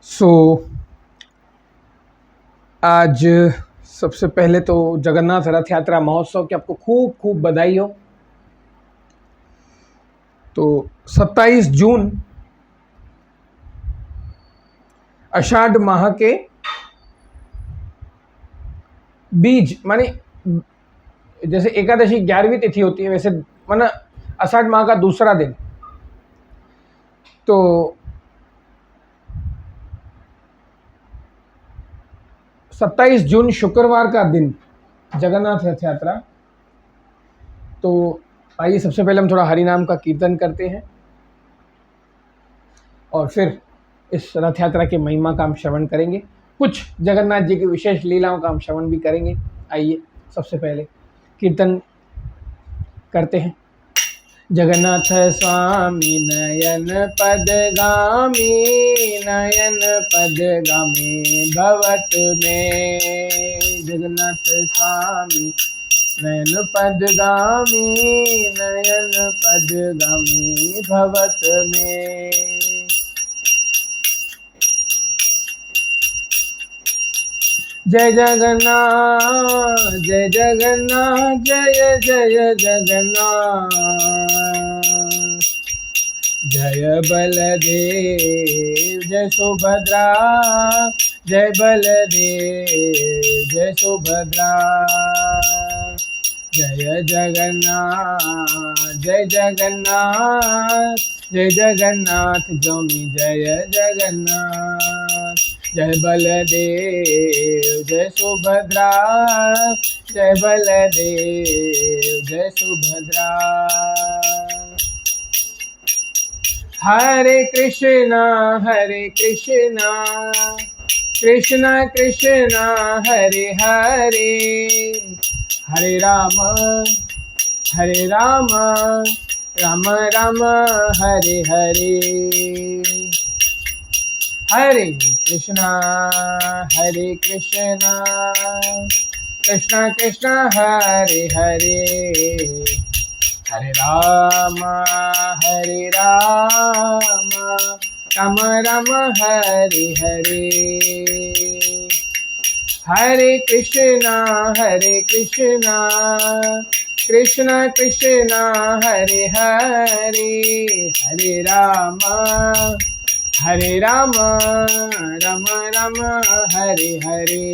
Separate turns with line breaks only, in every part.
सो आज सबसे पहले तो जगन्नाथ रथ यात्रा महोत्सव की आपको खूब खूब बधाई हो। तो 27 जून आषाढ़ माह के बीज माने जैसे एकादशी 11वीं तिथि होती है, वैसे माना आषाढ़ माह का दूसरा दिन। तो 27 जून शुक्रवार का दिन जगन्नाथ रथ यात्रा। तो आइए सबसे पहले हम थोड़ा हरि नाम का कीर्तन करते हैं और फिर इस रथ यात्रा की महिमा का हम श्रवण करेंगे। कुछ जगन्नाथ जी की विशेष लीलाओं का हम श्रवण भी करेंगे। आइए सबसे पहले कीर्तन करते हैं। जगन्नाथ स्वामी नयन पदगामी, नयन पदगामी भवत में। जगन्नाथ स्वामी नयन पदगामी, नयन पदगामी भवत में। जय जगन्नाथ जय जगन्नाथ, जय जय जगन्नाथ। जय बलदेव जय सुभद्रा, जय बलदेव जय सुभद्रा। जय जगन्नाथ जय जगन्नाथ, जय जगन्नाथ स्वामी जय जगन्नाथ। जय बलदेव जय सुभद्रा, जय बलदेव जय सुभद्रा। हरे कृष्णा कृष्णा कृष्णा हरे हरे, हरे राम राम राम हरे हरे। हरे कृष्णा कृष्णा कृष्णा हरे हरे, हरे राम राम राम हरे हरे। हरे कृष्णा कृष्णा कृष्णा हरे हरे, हरे राम राम राम हरे हरे।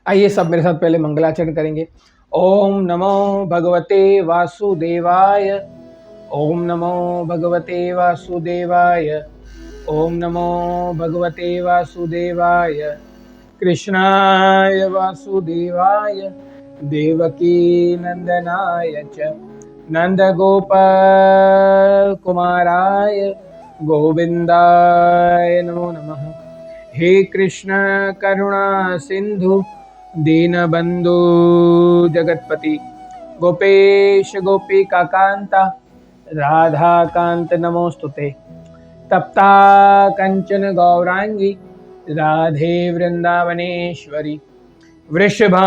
आइए सब मेरे साथ पहले मंगलाचरण करेंगे। ओम नमो भगवते वासुदेवाय, ओम नमो भगवते वासुदेवाय, ओम नमो भगवते वासुदेवाय। कृष्णाय वासुदेवाय देवकी नंदनाय च नंदगोपाल कुमाराय गोविंदाय नमो नमः। हे कृष्ण करुणा सिंधु दीनबंधु जगतपति, गोपेश गोपिका कांता राधा कांत नमोस्तुते। तप्ता कंचन गौरांगी राधे वृंदावनेश्वरी, वृषभानुसुतदेवी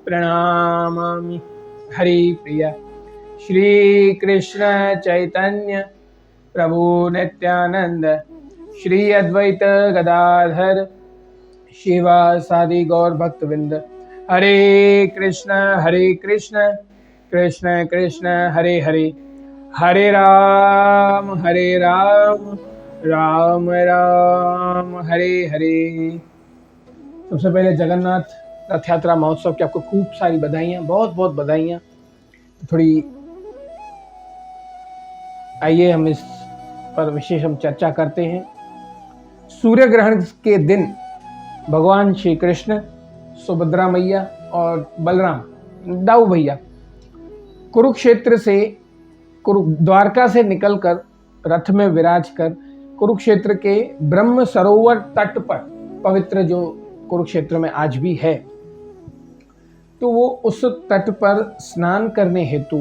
प्रणमामि। हरि प्रिया श्री कृष्ण चैतन्य प्रभु नित्यानंद, श्री अद्वैत गदाधर शिवासादि गौर भक्तवृंद। हरे कृष्ण कृष्ण कृष्ण हरे हरे, हरे राम राम राम हरे हरे। सबसे पहले जगन्नाथ रथ यात्रा महोत्सव की आपको खूब सारी बधाइयाँ, बहुत बहुत बधाइयाँ। थोड़ी आइए हम इस पर विशेष हम चर्चा करते हैं। सूर्य ग्रहण के दिन भगवान श्री कृष्ण, सुभद्रा मैया और बलराम दाऊ भैया कुरुक्षेत्र से द्वारका से निकलकर रथ में विराज कर कुरुक्षेत्र के ब्रह्म सरोवर तट पर, पवित्र जो कुरुक्षेत्र में आज भी है, तो वो उस तट पर स्नान करने हेतु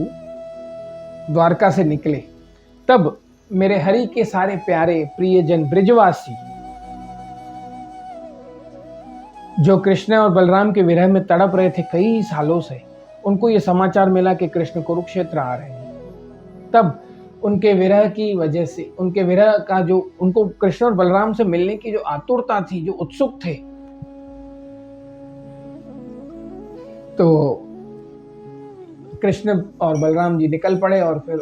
द्वारका से निकले, तब मेरे हरि के सारे प्यारे प्रियजन ब्रिजवासी जो कृष्ण और बलराम के विरह में तड़प रहे थे कई सालों से, उनको ये समाचार मिला कि कृष्ण कुरुक्षेत्र आ रहे हैं। तब उनके विरह की वजह से, उनके विरह का जो, उनको कृष्ण और बलराम से मिलने की जो आतुरता थी, जो उत्सुक थे, तो कृष्ण और बलराम जी निकल पड़े। और फिर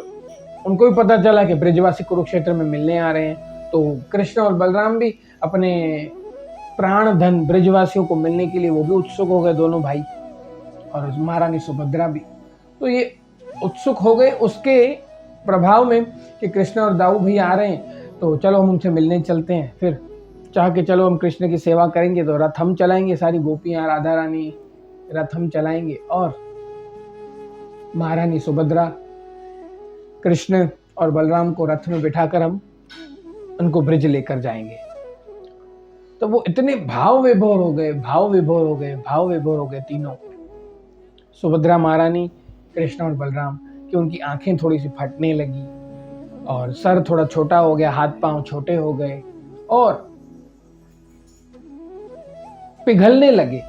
उनको भी पता चला कि ब्रजवासी कुरुक्षेत्र में मिलने आ रहे हैं, तो कृष्ण और बलराम भी अपने प्राण धन ब्रजवासियों को मिलने के लिए वो भी उत्सुक हो गए, दोनों भाई, और महारानी सुभद्रा भी। तो ये उत्सुक हो गए उसके प्रभाव में कि कृष्ण और दाऊ भी आ रहे हैं, तो चलो हम उनसे मिलने चलते हैं। फिर चाह के चलो हम कृष्ण की सेवा करेंगे, तो रथ हम चलाएंगे, सारी गोपियां राधा रानी रथ हम चलाएंगे, और महारानी सुभद्रा कृष्ण और बलराम को रथ में बिठाकर हम उनको ब्रिज लेकर जाएंगे। तो वो इतने भाव विभोर हो गए तीनों, सुभद्रा महारानी, कृष्ण और बलराम, कि उनकी आंखें थोड़ी सी फटने लगी और सर थोड़ा छोटा हो गया, हाथ पांव छोटे हो गए और पिघलने लगे।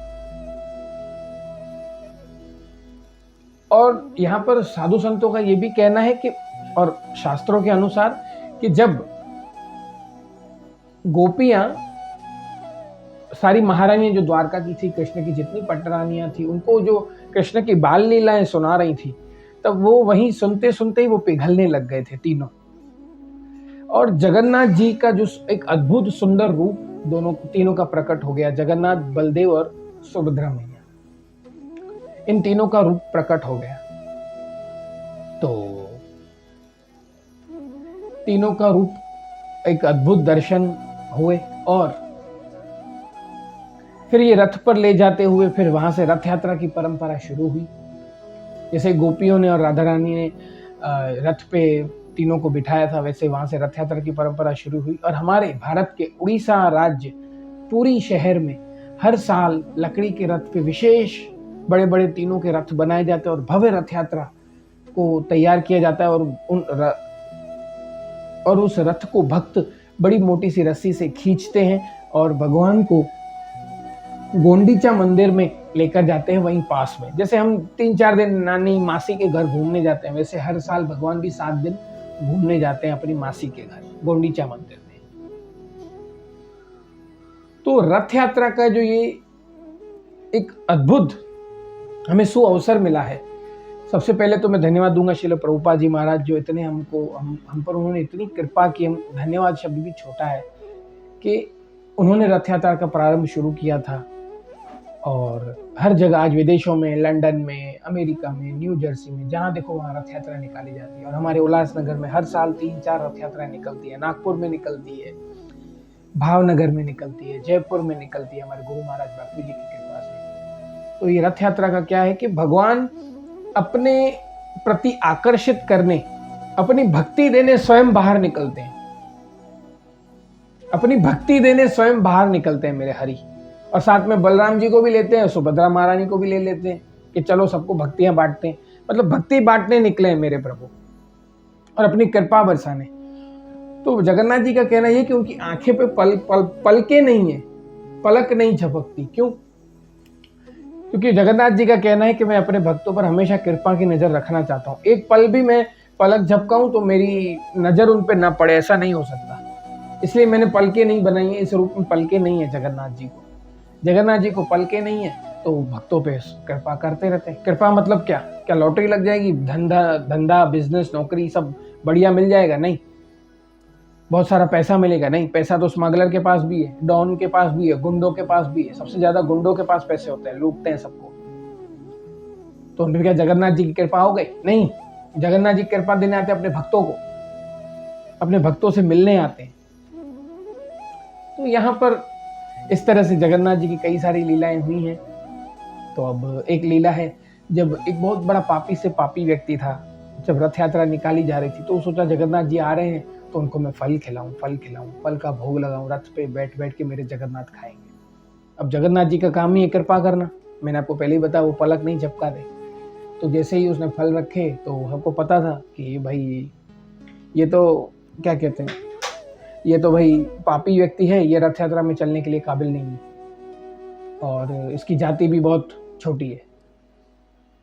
और यहां पर साधु संतों का यह भी कहना है कि, और शास्त्रों के अनुसार, कि जब गोपियां सारी महारानियां जो द्वारका की थी, कृष्ण की जितनी पटरानियां थी, उनको जो कृष्ण की बाल लीलाएं सुना रही थी, तब वो वहीं सुनते सुनते ही वो पिघलने लग गए थे तीनों। और जगन्नाथ जी का जो एक अद्भुत सुंदर रूप तीनों का प्रकट हो गया, जगन्नाथ, बलदेव और सुभद्रा मैया, इन तीनों का रूप प्रकट हो गया। तो तीनों का रूप एक अद्भुत दर्शन हुए, और फिर ये रथ पर ले जाते हुए फिर वहां से रथ यात्रा की परंपरा शुरू हुई। जैसे गोपियों ने और राधा रानी ने रथ पे तीनों को बिठाया था, वैसे वहां से रथ यात्रा की परंपरा शुरू हुई। और हमारे भारत के उड़ीसा राज्य पुरी शहर में हर साल लकड़ी के रथ पे विशेष बड़े बड़े तीनों के रथ बनाए जाते हैं और भव्य रथ यात्रा को तैयार किया जाता है। और उस रथ को भक्त बड़ी मोटी सी रस्सी से खींचते हैं और भगवान को गोंडीचा मंदिर में लेकर जाते हैं, वहीं पास में। जैसे हम 3-4 दिन नानी मासी के घर घूमने जाते हैं, वैसे हर साल भगवान भी 7 दिन घूमने जाते हैं अपनी मासी के घर गोंडीचा मंदिर में। तो रथ यात्रा का जो ये एक अद्भुत हमें सुअवसर मिला है, सबसे पहले तो मैं धन्यवाद दूंगा श्रील प्रभुपाद जी महाराज, जो इतने हम पर उन्होंने इतनी कृपा की। हम धन्यवाद शब्द भी छोटा है, कि उन्होंने रथ यात्रा का प्रारंभ शुरू किया था। और हर जगह आज विदेशों में, लंदन में, अमेरिका में, न्यू जर्सी में, जहाँ देखो वहाँ रथ यात्रा निकाली जाती है। और हमारे उल्लासनगर में हर साल 3-4 रथ यात्राएं निकलती है, नागपुर में निकलती है, भावनगर में निकलती है, जयपुर में निकलती है, हमारे गुरु महाराज बापू जी की कृपा से। तो ये रथ यात्रा का क्या है कि भगवान अपने प्रति आकर्षित करने, अपनी भक्ति देने स्वयं बाहर निकलते हैं, अपनी भक्ति देने स्वयं बाहर निकलते हैं मेरे हरि। और साथ में बलराम जी को भी लेते हैं, सुभद्रा महारानी को भी ले लेते हैं, कि चलो सबको भक्तियां बांटते हैं। मतलब भक्ति बांटने निकले हैं मेरे प्रभु, और अपनी कृपा बरसाने। तो जगन्नाथ जी का कहना यह कि उनकी आंखें पे पलके नहीं है, पलक नहीं झपकती। क्यों? क्योंकि जगन्नाथ जी का कहना है कि मैं अपने भक्तों पर हमेशा कृपा की नजर रखना चाहता हूँ। एक पल भी मैं पलक झपकाऊं तो मेरी नजर उन पर ना पड़े, ऐसा नहीं हो सकता। इसलिए मैंने पलके नहीं बनाई है, इस रूप में पलके नहीं है जगन्नाथ जी को। जगन्नाथ जी को पलके नहीं है, तो भक्तों पे कृपा करते रहते हैं। कृपा मतलब क्या लॉटरी लग जाएगी, धंधा बिजनेस नौकरी सब बढ़िया मिल जाएगा? नहीं। बहुत सारा पैसा मिलेगा? नहीं। पैसा तो स्मगलर के पास भी है, डॉन के पास भी है, गुंडों के पास भी है। सबसे ज्यादा गुंडों के पास पैसे होते हैं, लूटते हैं सबको। तो उन पर क्या जगन्नाथ जी की कृपा हो गई? नहीं। जगन्नाथ जी कृपा देने आते हैं अपने भक्तों को, अपने भक्तों से मिलने आते हैं। तो यहाँ पर इस तरह से जगन्नाथ जी की कई सारी लीलाएं हुई हैं। तो अब एक लीला है, जब एक बहुत बड़ा पापी से पापी व्यक्ति था, जब रथ यात्रा निकाली जा रही थी, तो सोचा जगन्नाथ जी आ रहे हैं तो उनको मैं फल खिलाऊं, फल का भोग लगाऊं, रथ पे बैठ बैठ के मेरे जगन्नाथ खाएंगे। अब जगन्नाथ जी का काम ही है कृपा करना। मैंने आपको पहले ही बताया, वो पलक नहीं झपका दे। तो जैसे ही उसने फल रखे तो सबको पता था कि भाई ये तो क्या कहते हैं, ये तो भाई पापी व्यक्ति है, ये रथ यात्रा में चलने के लिए काबिल नहीं है और इसकी जाति भी बहुत छोटी है,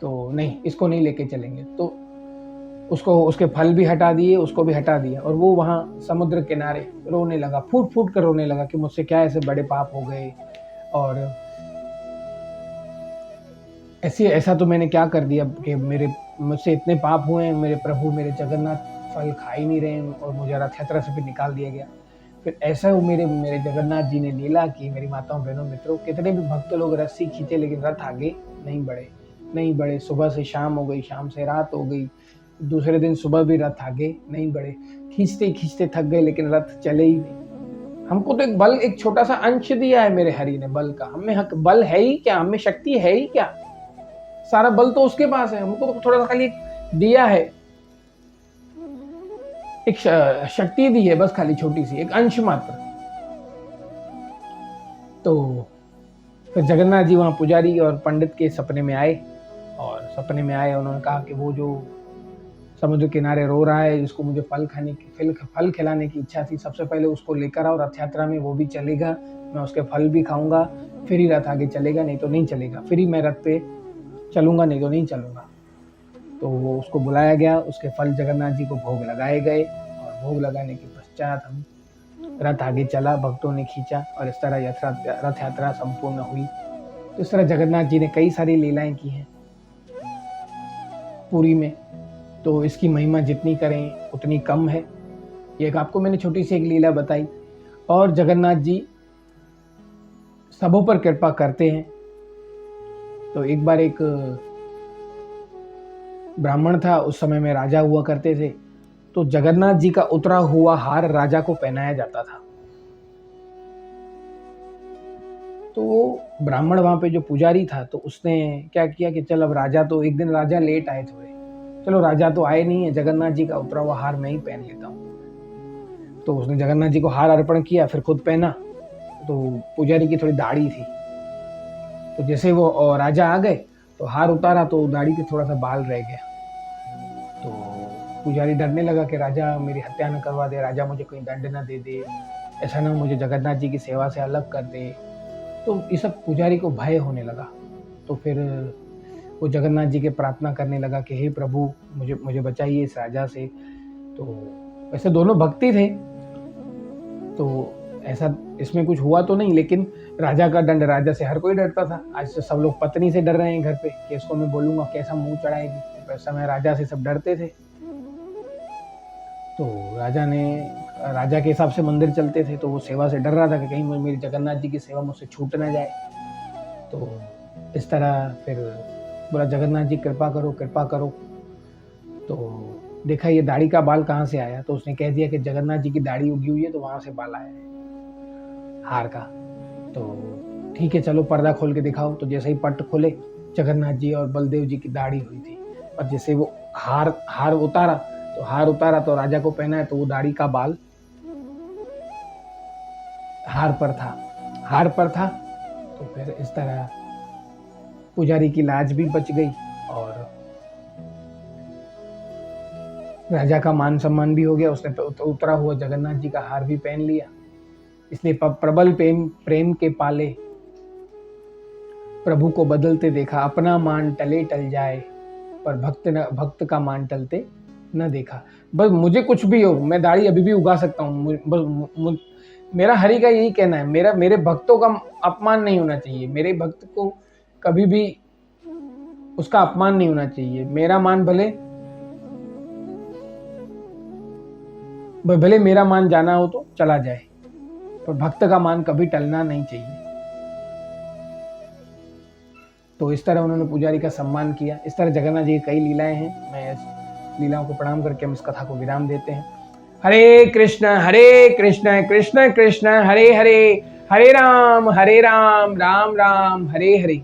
तो नहीं, इसको नहीं लेके चलेंगे। तो उसको उसके फल भी हटा दिए, उसको भी हटा दिया और वो वहाँ समुद्र किनारे रोने लगा, फूट फूट कर रोने लगा कि मुझसे क्या ऐसे बड़े पाप हो गए और ऐसा तो मैंने क्या कर दिया कि मुझसे इतने पाप हुए हैं, मेरे प्रभु मेरे जगन्नाथ फल खा ही नहीं रहे हैं और मुझे रथ यात्रा से भी निकाल दिया गया। फिर ऐसा वो मेरे जगन्नाथ जी ने लीला की। मेरी माताओं बहनों मित्रों, कितने भी भक्त लोग रस्सी खींचे लेकिन रथ आगे नहीं बढ़े। सुबह से शाम हो गई, शाम से रात हो गई, दूसरे दिन सुबह भी रथ आगे नहीं बढ़े, खींचते थक गए लेकिन रथ चले ही नहीं। हमको तो एक बल, एक छोटा सा अंश दिया है मेरे हरि ने बल का, हमें बल है ही क्या, हमें शक्ति है ही क्या, सारा बल तो उसके पास है, हमको तो थोड़ा सा खाली दिया है, एक शक्ति दी है बस, खाली छोटी सी, एक अंश मात्र। तो फिर जगन्नाथ जी वहां पुजारी और पंडित के सपने में आए उन्होंने कहा कि वो जो समुद्र किनारे रो रहा है, जिसको मुझे फल खिलाने की इच्छा थी, सबसे पहले उसको लेकर आओ रथ यात्रा में, वो भी चलेगा, मैं उसके फल भी खाऊंगा, फिर ही रथ आगे चलेगा, नहीं तो नहीं चलेगा, फिर ही मैं रथ पे चलूंगा, नहीं तो नहीं चलूंगा। तो वो उसको बुलाया गया, उसके फल जगन्नाथ जी को भोग लगाए गए और भोग लगाने के पश्चात हम रथ आगे चला, भक्तों ने खींचा और इस तरह रथ यात्रा संपूर्ण हुई। तो इस तरह जगन्नाथ जी ने कई सारी लीलाएं की हैं पुरी में, तो इसकी महिमा जितनी करें उतनी कम है। एक आपको मैंने छोटी सी एक लीला बताई, और जगन्नाथ जी सबों पर कृपा करते हैं। तो एक बार एक ब्राह्मण था, उस समय में राजा हुआ करते थे, तो जगन्नाथ जी का उतरा हुआ हार राजा को पहनाया जाता था। तो ब्राह्मण वहां पे जो पुजारी था, तो उसने क्या किया कि चल अब राजा, तो एक दिन राजा लेट आए थोड़े, चलो राजा तो आए नहीं है, जगन्नाथ जी का उतरा हुआ हार मैं ही पहन लेता हूँ। तो उसने जगन्नाथ जी को हार अर्पण किया, फिर खुद पहना। तो पुजारी की थोड़ी दाढ़ी थी, तो जैसे वो राजा आ गए तो हार उतारा तो दाढ़ी पे थोड़ा सा बाल रह गया। तो पुजारी डरने लगा कि राजा मेरी हत्या न करवा दे, राजा मुझे कोई दंड न दे दे, ऐसा ना मुझे जगन्नाथ जी की सेवा से अलग कर दे। तो ये सब पुजारी को भय होने लगा। तो फिर वो जगन्नाथ जी के प्रार्थना करने लगा कि हे प्रभु मुझे बचाइए इस राजा से। तो वैसे दोनों भक्ति थे, तो ऐसा इसमें कुछ हुआ तो नहीं, लेकिन राजा का दंड, राजा से हर कोई डरता था। आज तो सब लोग पत्नी से डर रहे हैं घर पे कि इसको मैं बोलूंगा कैसा मुंह चढ़ाएगी, वैसा मैं राजा से सब डरते थे। तो राजा के हिसाब से मंदिर चलते थे, तो वो सेवा से डर रहा था कि कहीं मेरी जगन्नाथ जी की सेवा मुझसे छूट ना जाए। तो इस तरह फिर बोला जगन्नाथ जी कृपा करो। तो देखा ये दाढ़ी का बाल कहाँ से आया, तो उसने कह दिया कि जगन्नाथ जी की दाढ़ी उगी हुई है, तो वहां से बाल आया है हार का। तो ठीक है चलो पर्दा खोल के दिखाओ। तो जैसे ही पट खोले, जगन्नाथ जी और बलदेव जी की दाढ़ी हुई थी, और जैसे वो हार उतारा तो राजा को पहना है, तो वो दाढ़ी का बाल हार पर था। तो फिर इस तरह पुजारी की लाज भी बच गई और राजा का मान सम्मान भी हो गया। उसने उतरा हुआ जगन्नाथ जी का हार भी पहन लिया। इसलिए प्रबल प्रेम के पाले प्रभु को बदलते देखा, अपना मान टले टल जाए पर भक्त का मान टलते न देखा। बस मुझे कुछ भी हो, मैं दाढ़ी अभी भी उगा सकता हूँ, बस मेरा हरि का यही कहना है, मेरे भक्तों का अपमान नहीं होना चाहिए, मेरे भक्त को कभी भी उसका अपमान नहीं होना चाहिए। मेरा मान भले मेरा मान जाना हो तो चला जाए, पर भक्त का मान कभी टलना नहीं चाहिए। तो इस तरह उन्होंने पुजारी का सम्मान किया। इस तरह जगन्नाथ जी की कई लीलाएं हैं। मैं इस लीलाओं को प्रणाम करके हम इस कथा को विराम देते हैं। हरे कृष्ण कृष्ण कृष्ण हरे हरे, हरे राम राम राम हरे हरे।